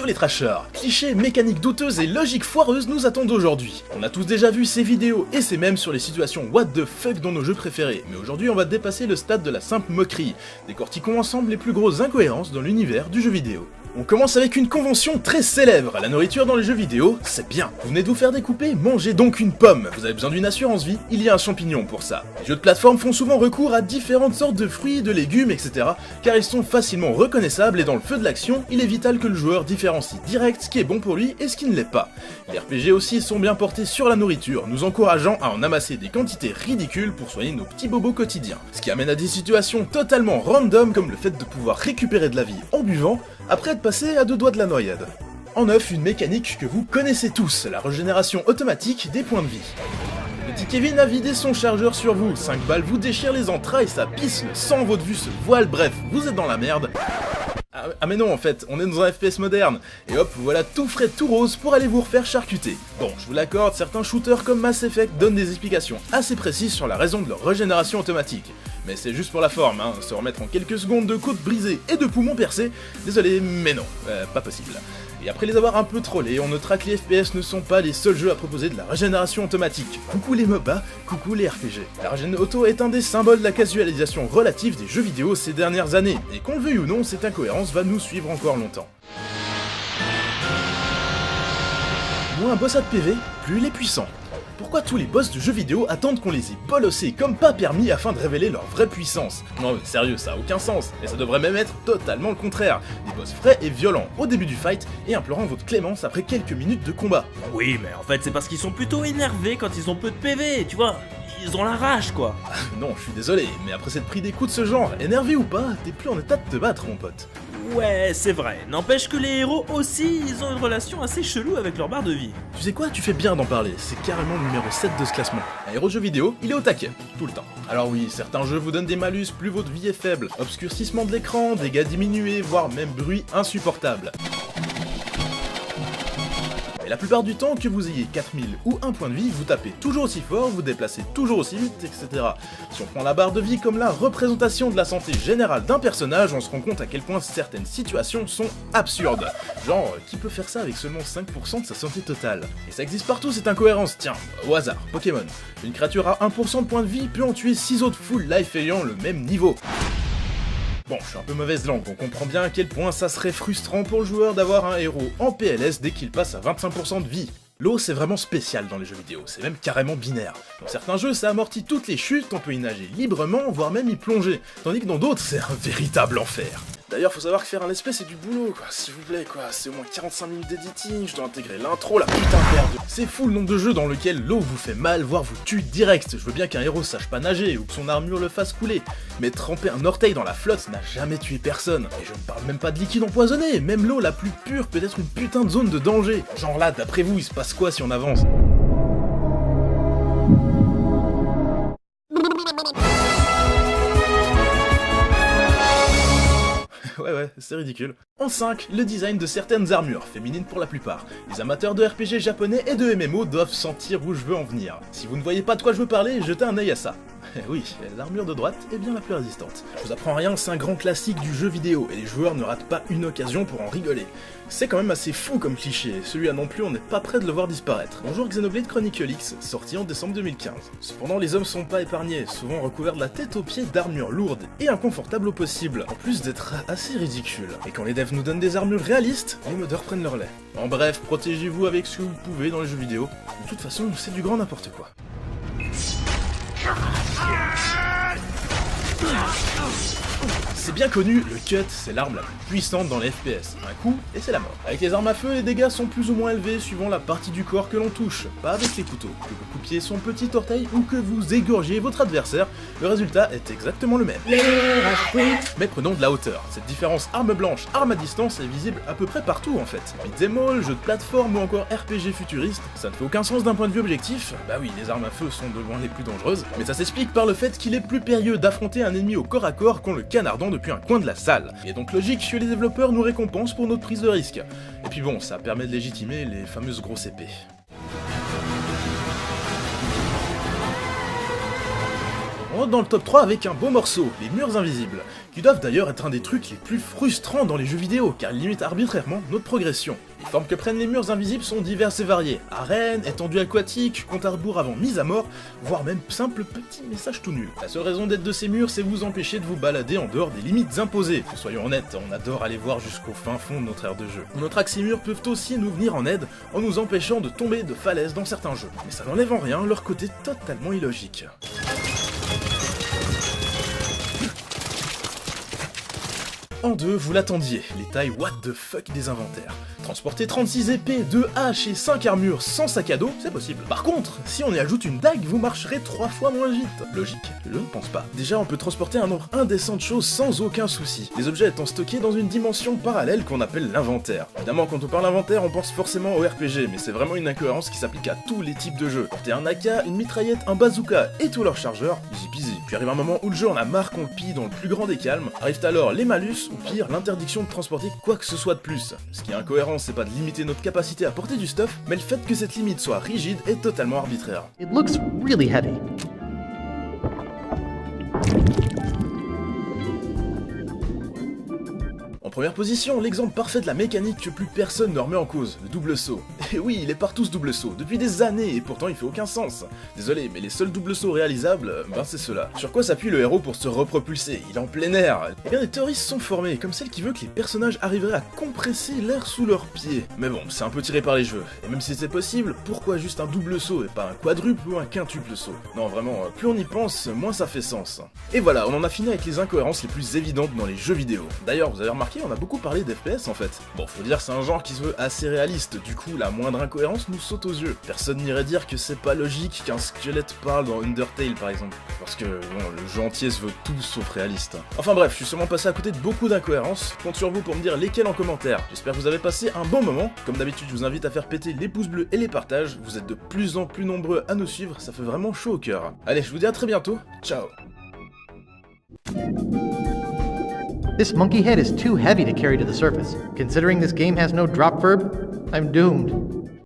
les trashers. Clichés, mécaniques douteuses et logiques foireuses nous attendent aujourd'hui. On a tous déjà vu ces vidéos et ces mèmes sur les situations what the fuck dans nos jeux préférés, mais aujourd'hui on va dépasser le stade de la simple moquerie. Décortiquons ensemble les plus grosses incohérences dans l'univers du jeu vidéo. On commence avec une convention très célèbre, la nourriture dans les jeux vidéo, c'est bien. Vous venez de vous faire découper, mangez donc une pomme. Vous avez besoin d'une assurance vie, il y a un champignon pour ça. Les jeux de plateforme font souvent recours à différentes sortes de fruits, de légumes, etc. car ils sont facilement reconnaissables et dans le feu de l'action, il est vital que le joueur différencie direct ce qui est bon pour lui et ce qui ne l'est pas. Les RPG aussi sont bien portés sur la nourriture, nous encourageant à en amasser des quantités ridicules pour soigner nos petits bobos quotidiens. Ce qui amène à des situations totalement random comme le fait de pouvoir récupérer de la vie en buvant, après être passé à 2 doigts de la noyade. En neuf, une mécanique que vous connaissez tous, la régénération automatique des points de vie. Petit Kevin a vidé son chargeur sur vous, 5 balles vous déchirent les entrailles, ça pisse, le sang, votre vue se voile, bref, vous êtes dans la merde. Ah mais non en fait, on est dans un FPS moderne, et hop, voilà tout frais tout rose pour aller vous refaire charcuter. Bon, je vous l'accorde, certains shooters comme Mass Effect donnent des explications assez précises sur la raison de leur régénération automatique. Mais c'est juste pour la forme, hein, se remettre en quelques secondes de côtes brisées et de poumons percés, désolé, mais non, pas possible. Et après les avoir un peu trollés, on notera que les FPS ne sont pas les seuls jeux à proposer de la régénération automatique. Coucou les MOBA, coucou les RPG. La régène auto est un des symboles de la casualisation relative des jeux vidéo ces dernières années, et qu'on le veuille ou non, cette incohérence va nous suivre encore longtemps. Moins un boss a de PV, plus il est puissant. Pourquoi tous les boss de jeux vidéo attendent qu'on les ait bolossés comme pas permis afin de révéler leur vraie puissance? Non mais sérieux, ça a aucun sens, et ça devrait même être totalement le contraire. Des boss frais et violents au début du fight, et implorant votre clémence après quelques minutes de combat. Oui, mais en fait c'est parce qu'ils sont plutôt énervés quand ils ont peu de PV, tu vois, ils ont la rage quoi. Non, je suis désolé, mais après s'être pris des coups de ce genre, énervé ou pas, t'es plus en état de te battre mon pote. Ouais, c'est vrai, n'empêche que les héros aussi, ils ont une relation assez chelou avec leur barre de vie. Tu sais quoi, tu fais bien d'en parler, c'est carrément le numéro 7 de ce classement. Un héros de jeu vidéo, il est au taquet, tout le temps. Alors oui, certains jeux vous donnent des malus, plus votre vie est faible, obscurcissement de l'écran, dégâts diminués, voire même bruit insupportable. Mais la plupart du temps, que vous ayez 4000 ou 1 point de vie, vous tapez toujours aussi fort, vous déplacez toujours aussi vite, etc. Si on prend la barre de vie comme la représentation de la santé générale d'un personnage, on se rend compte à quel point certaines situations sont absurdes. Genre, qui peut faire ça avec seulement 5% de sa santé totale? Et ça existe partout cette incohérence, tiens, au hasard, Pokémon. Une créature à 1% de points de vie peut en tuer 6 autres full life ayant le même niveau. Bon, je suis un peu mauvaise langue, on comprend bien à quel point ça serait frustrant pour le joueur d'avoir un héros en PLS dès qu'il passe à 25% de vie. L'eau c'est vraiment spécial dans les jeux vidéo, c'est même carrément binaire. Dans certains jeux ça amortit toutes les chutes, on peut y nager librement, voire même y plonger, tandis que dans d'autres c'est un véritable enfer. D'ailleurs faut savoir que faire un let's play c'est du boulot quoi, s'il vous plaît quoi, c'est au moins 45 minutes d'editing, je dois intégrer l'intro, la putain de merde. C'est fou le nombre de jeux dans lequel l'eau vous fait mal, voire vous tue direct. Je veux bien qu'un héros sache pas nager ou que son armure le fasse couler, mais tremper un orteil dans la flotte n'a jamais tué personne. Et je ne parle même pas de liquide empoisonné, même l'eau la plus pure peut être une putain de zone de danger. Genre là, d'après vous, il se passe quoi si on avance? Ouais, c'est ridicule. En 5, le design de certaines armures, féminines pour la plupart. Les amateurs de RPG japonais et de MMO doivent sentir où je veux en venir. Si vous ne voyez pas de quoi je veux parler, jetez un œil à ça. Oui, l'armure de droite est bien la plus résistante. Je vous apprends rien, c'est un grand classique du jeu vidéo, et les joueurs ne ratent pas une occasion pour en rigoler. C'est quand même assez fou comme cliché, celui-là non plus on n'est pas prêt de le voir disparaître. Bonjour Xenoblade Chronicle X, sorti en décembre 2015. Cependant les hommes sont pas épargnés, souvent recouverts de la tête aux pieds d'armures lourdes et inconfortables au possible, en plus d'être assez ridicules. Et quand les devs nous donnent des armures réalistes, les modeurs prennent leur lait. En bref, protégez-vous avec ce que vous pouvez dans les jeux vidéo. De toute façon, c'est du grand n'importe quoi. C'est bien connu, le cut, c'est l'arme la plus puissante dans les FPS. Un coup, et c'est la mort. Avec les armes à feu, les dégâts sont plus ou moins élevés suivant la partie du corps que l'on touche, pas avec les couteaux. Que vous coupiez son petit orteil ou que vous égorgiez votre adversaire, le résultat est exactement le même. Mais prenons de la hauteur. Cette différence arme blanche, arme à distance est visible à peu près partout en fait. Beat'em all, jeux de plateforme ou encore RPG futuriste, ça ne fait aucun sens d'un point de vue objectif. Bah oui, les armes à feu sont de loin les plus dangereuses, mais ça s'explique par le fait qu'il est plus périlleux d'affronter un ennemi au corps à corps qu'en le canardant depuis un coin de la salle. Il est donc logique que les développeurs nous récompensent pour notre prise de risque. Et puis bon, ça permet de légitimer les fameuses grosses épées. On rentre dans le top 3 avec un beau morceau, les murs invisibles, qui doivent d'ailleurs être un des trucs les plus frustrants dans les jeux vidéo, car ils limitent arbitrairement notre progression. Les formes que prennent les murs invisibles sont diverses et variées, arènes, étendues aquatiques, compte à rebours avant mise à mort, voire même simple petit message tout nul. La seule raison d'être de ces murs, c'est vous empêcher de vous balader en dehors des limites imposées. Que soyons honnêtes, on adore aller voir jusqu'au fin fond de notre aire de jeu. Notre axe murs peuvent aussi nous venir en aide en nous empêchant de tomber de falaise dans certains jeux. Mais ça n'enlève en rien leur côté totalement illogique. En 2, vous l'attendiez, les tailles what the fuck des inventaires. Transporter 36 épées, 2 haches et 5 armures sans sac à dos, c'est possible. Par contre, si on y ajoute une dague, vous marcherez 3 fois moins vite. Logique? Je ne pense pas. Déjà, on peut transporter un nombre indécent de choses sans aucun souci, les objets étant stockés dans une dimension parallèle qu'on appelle l'inventaire. Évidemment, quand on parle d'inventaire, on pense forcément au RPG, mais c'est vraiment une incohérence qui s'applique à tous les types de jeux. Porter un AK, une mitraillette, un bazooka et tous leurs chargeurs, easy peasy. Puis arrive un moment où le jeu en a marre qu'on le pille dans le plus grand des calmes, arrivent alors les malus, ou pire, l'interdiction de transporter quoi que ce soit de plus. Ce qui est incohérent, c'est pas de limiter notre capacité à porter du stuff, mais le fait que cette limite soit rigide est totalement arbitraire. It looks really heavy. En première position, l'exemple parfait de la mécanique que plus personne ne remet en cause, le double saut. Et oui, il est partout ce double saut, depuis des années, et pourtant il fait aucun sens. Désolé, mais les seuls double sauts réalisables, c'est ceux-là. Sur quoi s'appuie le héros pour se repropulser? Il est en plein air. Eh bien, des théories se sont formées, comme celle qui veut que les personnages arriveraient à compresser l'air sous leurs pieds. Mais bon, c'est un peu tiré par les cheveux. Et même si c'est possible, pourquoi juste un double saut et pas un quadruple ou un quintuple saut? Non, vraiment, plus on y pense, moins ça fait sens. Et voilà, on en a fini avec les incohérences les plus évidentes dans les jeux vidéo. D'ailleurs, vous avez remarqué, on a beaucoup parlé d'FPS en fait. Bon, faut dire, c'est un genre qui se veut assez réaliste, du coup, la moindre incohérence nous saute aux yeux. Personne n'irait dire que c'est pas logique qu'un squelette parle dans Undertale par exemple. Parce que, bon, le jeu entier se veut tout sauf réaliste. Enfin bref, je suis sûrement passé à côté de beaucoup d'incohérences. Compte sur vous pour me dire lesquelles en commentaire. J'espère que vous avez passé un bon moment. Comme d'habitude, je vous invite à faire péter les pouces bleus et les partages. Vous êtes de plus en plus nombreux à nous suivre, ça fait vraiment chaud au cœur. Allez, je vous dis à très bientôt. Ciao. This monkey head is too heavy to carry to the surface. Considering this game has no drop verb, I'm doomed.